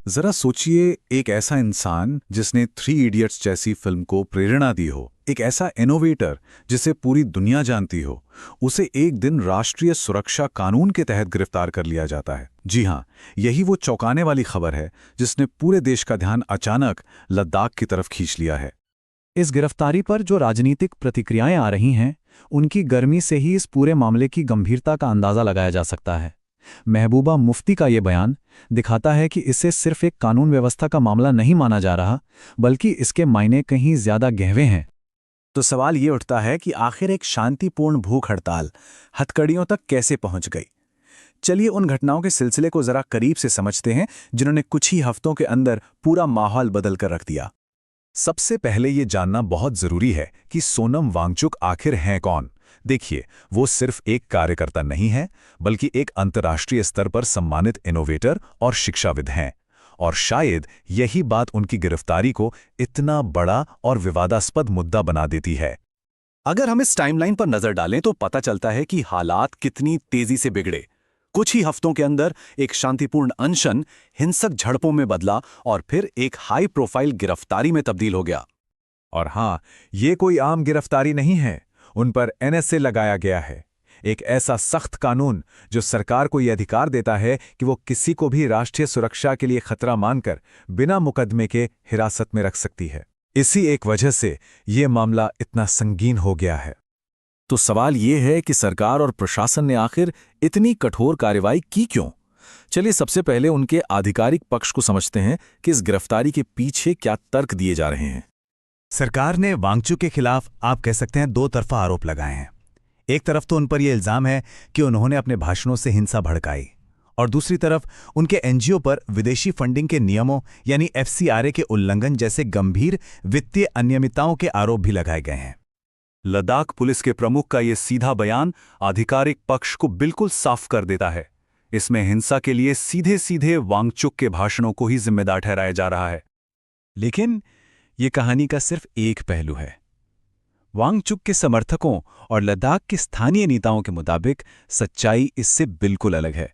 जरा सोचिए, एक ऐसा इंसान जिसने थ्री इडियट्स जैसी फिल्म को प्रेरणा दी हो, एक ऐसा इनोवेटर जिसे पूरी दुनिया जानती हो, उसे एक दिन राष्ट्रीय सुरक्षा कानून के तहत गिरफ्तार कर लिया जाता है। जी हां, यही वो चौंकाने वाली खबर है जिसने पूरे देश का ध्यान अचानक लद्दाख की तरफ खींच लिया है। इस गिरफ्तारी पर जो राजनीतिक प्रतिक्रियाएं आ रही हैं, उनकी गर्मी से ही इस पूरे मामले की गंभीरता का अंदाजा लगाया जा सकता है। महबूबा मुफ्ती का ये बयान दिखाता है कि इसे सिर्फ एक कानून व्यवस्था का मामला नहीं माना जा रहा, बल्कि इसके मायने कहीं ज्यादा गहरे हैं। तो सवाल ये उठता है कि आखिर एक शांतिपूर्ण भूख हड़ताल हथकड़ियों तक कैसे पहुंच गई। चलिए उन घटनाओं के सिलसिले को जरा करीब से समझते हैं जिन्होंने कुछ ही हफ्तों के अंदर पूरा माहौल बदल कर रख दिया। सबसे पहले ये जानना बहुत जरूरी है कि सोनम वांगचुक आखिर हैं कौन। देखिए, वो सिर्फ एक कार्यकर्ता नहीं है, बल्कि एक अंतर्राष्ट्रीय स्तर पर सम्मानित इनोवेटर और शिक्षाविद हैं। और शायद यही बात उनकी गिरफ्तारी को इतना बड़ा और विवादास्पद मुद्दा बना देती है। अगर हम इस टाइमलाइन पर नजर डालें तो पता चलता है कि हालात कितनी तेजी से बिगड़े। कुछ ही हफ्तों के अंदर एक शांतिपूर्ण अनशन हिंसक झड़पों में बदला और फिर एक हाई प्रोफाइल गिरफ्तारी में तब्दील हो गया। और हां, ये कोई आम गिरफ्तारी नहीं है। उन पर एनएसए लगाया गया है, एक ऐसा सख्त कानून जो सरकार को यह अधिकार देता है कि वो किसी को भी राष्ट्रीय सुरक्षा के लिए खतरा मानकर बिना मुकदमे के हिरासत में रख सकती है। इसी एक वजह से ये मामला इतना संगीन हो गया है। तो सवाल ये है कि सरकार और प्रशासन ने आखिर इतनी कठोर कार्रवाई की क्यों? चलिए सबसे पहले उनके आधिकारिक पक्ष को समझते हैं कि इस गिरफ्तारी के पीछे क्या तर्क दिए जा रहे हैं। सरकार ने वांगचुक के खिलाफ आप कह सकते हैं दो तरफा आरोप लगाए हैं। एक तरफ तो उन पर यह इल्जाम है कि उन्होंने अपने भाषणों से हिंसा भड़काई, और दूसरी तरफ उनके एनजीओ पर विदेशी फंडिंग के नियमों यानी एफसीआरए के उल्लंघन जैसे गंभीर वित्तीय अनियमितताओं के आरोप भी लगाए गए हैं। लद्दाख पुलिस के प्रमुख का ये सीधा बयान आधिकारिक पक्ष को बिल्कुल साफ कर देता है। इसमें हिंसा के लिए सीधे सीधे वांगचुक के भाषणों को ही जिम्मेदार ठहराया जा रहा है। लेकिन ये कहानी का सिर्फ एक पहलू है। वांगचुक के समर्थकों और लद्दाख के स्थानीय नेताओं के मुताबिक सच्चाई इससे बिल्कुल अलग है।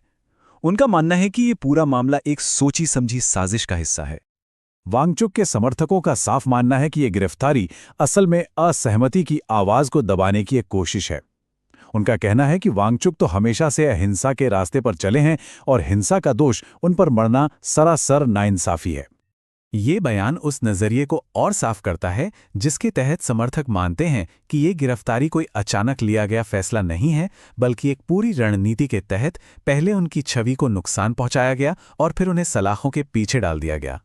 उनका मानना है कि ये पूरा मामला एक सोची समझी साजिश का हिस्सा है। वांगचुक के समर्थकों का साफ मानना है कि यह गिरफ्तारी असल में असहमति की आवाज को दबाने की एक कोशिश है। उनका कहना है कि वांगचुक तो हमेशा से अहिंसा के रास्ते पर चले हैं और हिंसा का दोष उन पर मढ़ना सरासर नाइंसाफी है। ये बयान उस नजरिए को और साफ करता है जिसके तहत समर्थक मानते हैं कि ये गिरफ्तारी कोई अचानक लिया गया फैसला नहीं है, बल्कि एक पूरी रणनीति के तहत पहले उनकी छवि को नुकसान पहुंचाया गया और फिर उन्हें सलाखों के पीछे डाल दिया गया।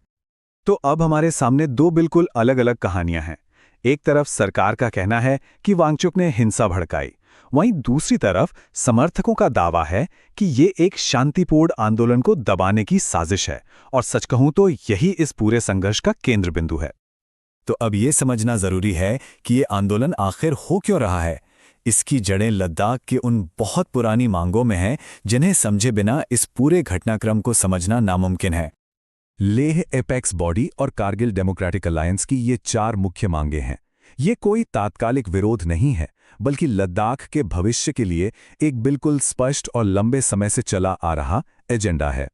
तो अब हमारे सामने दो बिल्कुल अलग अलग कहानियां हैं। एक तरफ सरकार का कहना है कि वांगचुक ने हिंसा भड़काई, वहीं दूसरी तरफ समर्थकों का दावा है कि ये एक शांतिपूर्ण आंदोलन को दबाने की साजिश है, और सच कहूं तो यही इस पूरे संघर्ष का केंद्र बिंदु है। तो अब ये समझना जरूरी है कि ये आंदोलन आखिर हो क्यों रहा है। इसकी जड़ें लद्दाख की उन बहुत पुरानी मांगों में हैं जिन्हें समझे बिना इस पूरे घटनाक्रम को समझना नामुमकिन है। लेह एपेक्स बॉडी और कारगिल डेमोक्रेटिक अलायंस की ये चार मुख्य मांगें हैं। ये कोई तात्कालिक विरोध नहीं है, बल्कि लद्दाख के भविष्य के लिए एक बिल्कुल स्पष्ट और लंबे समय से चला आ रहा एजेंडा है।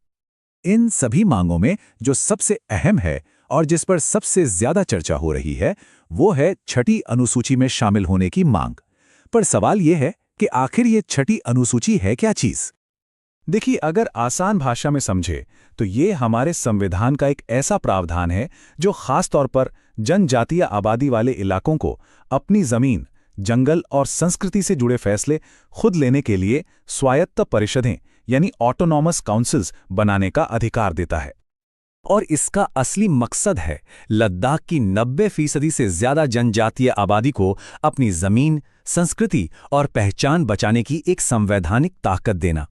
इन सभी मांगों में जो सबसे अहम है और जिस पर सबसे ज्यादा चर्चा हो रही है, वो है छठी अनुसूची में शामिल होने की मांग। पर सवाल यह है कि आखिर ये छठी अनुसूची है क्या चीज? देखिए, अगर आसान भाषा में समझे तो ये हमारे संविधान का एक ऐसा प्रावधान है जो खास तौर पर जनजातीय आबादी वाले इलाकों को अपनी जमीन, जंगल और संस्कृति से जुड़े फैसले खुद लेने के लिए स्वायत्त परिषदें यानी ऑटोनॉमस काउंसिल्स बनाने का अधिकार देता है। और इसका असली मकसद है लद्दाख की 90% से ज्यादा जनजातीय आबादी को अपनी जमीन, संस्कृति और पहचान बचाने की एक संवैधानिक ताकत देना।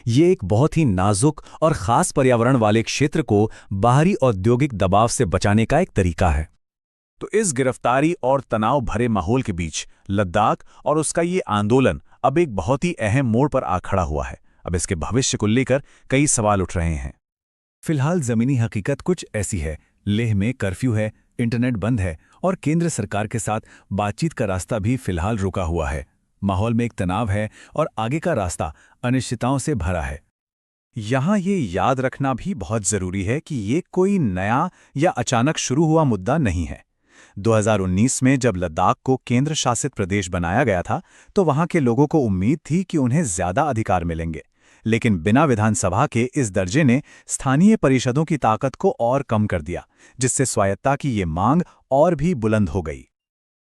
ये एक बहुत ही नाजुक और खास पर्यावरण वाले क्षेत्र को बाहरी औद्योगिक दबाव से बचाने का एक तरीका है। तो इस गिरफ्तारी और तनाव भरे माहौल के बीच लद्दाख और उसका ये आंदोलन अब एक बहुत ही अहम मोड़ पर आ खड़ा हुआ है। अब इसके भविष्य को लेकर कई सवाल उठ रहे हैं। फिलहाल जमीनी हकीकत कुछ ऐसी है, लेह में कर्फ्यू है, इंटरनेट बंद है और केंद्र सरकार के साथ बातचीत का रास्ता भी फिलहाल रुका हुआ है। माहौल में एक तनाव है और आगे का रास्ता अनिश्चितताओं से भरा है। यहाँ ये याद रखना भी बहुत जरूरी है कि ये कोई नया या अचानक शुरू हुआ मुद्दा नहीं है। 2019 में जब लद्दाख को केंद्र शासित प्रदेश बनाया गया था, तो वहाँ के लोगों को उम्मीद थी कि उन्हें ज्यादा अधिकार मिलेंगे। लेकिन बिना विधानसभा के इस दर्जे ने स्थानीय परिषदों की ताकत को और कम कर दिया, जिससे स्वायत्ता की ये मांग और भी बुलंद हो गई।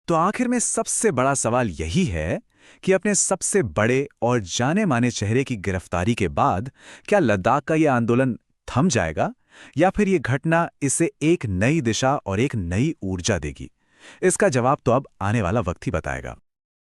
तो आखिर में सबसे बड़ा सवाल यही है कि अपने सबसे बड़े और जाने माने चेहरे की गिरफ्तारी के बाद क्या लद्दाख का यह आंदोलन थम जाएगा, या फिर ये घटना इसे एक नई दिशा और एक नई ऊर्जा देगी? इसका जवाब तो अब आने वाला वक्त ही बताएगा।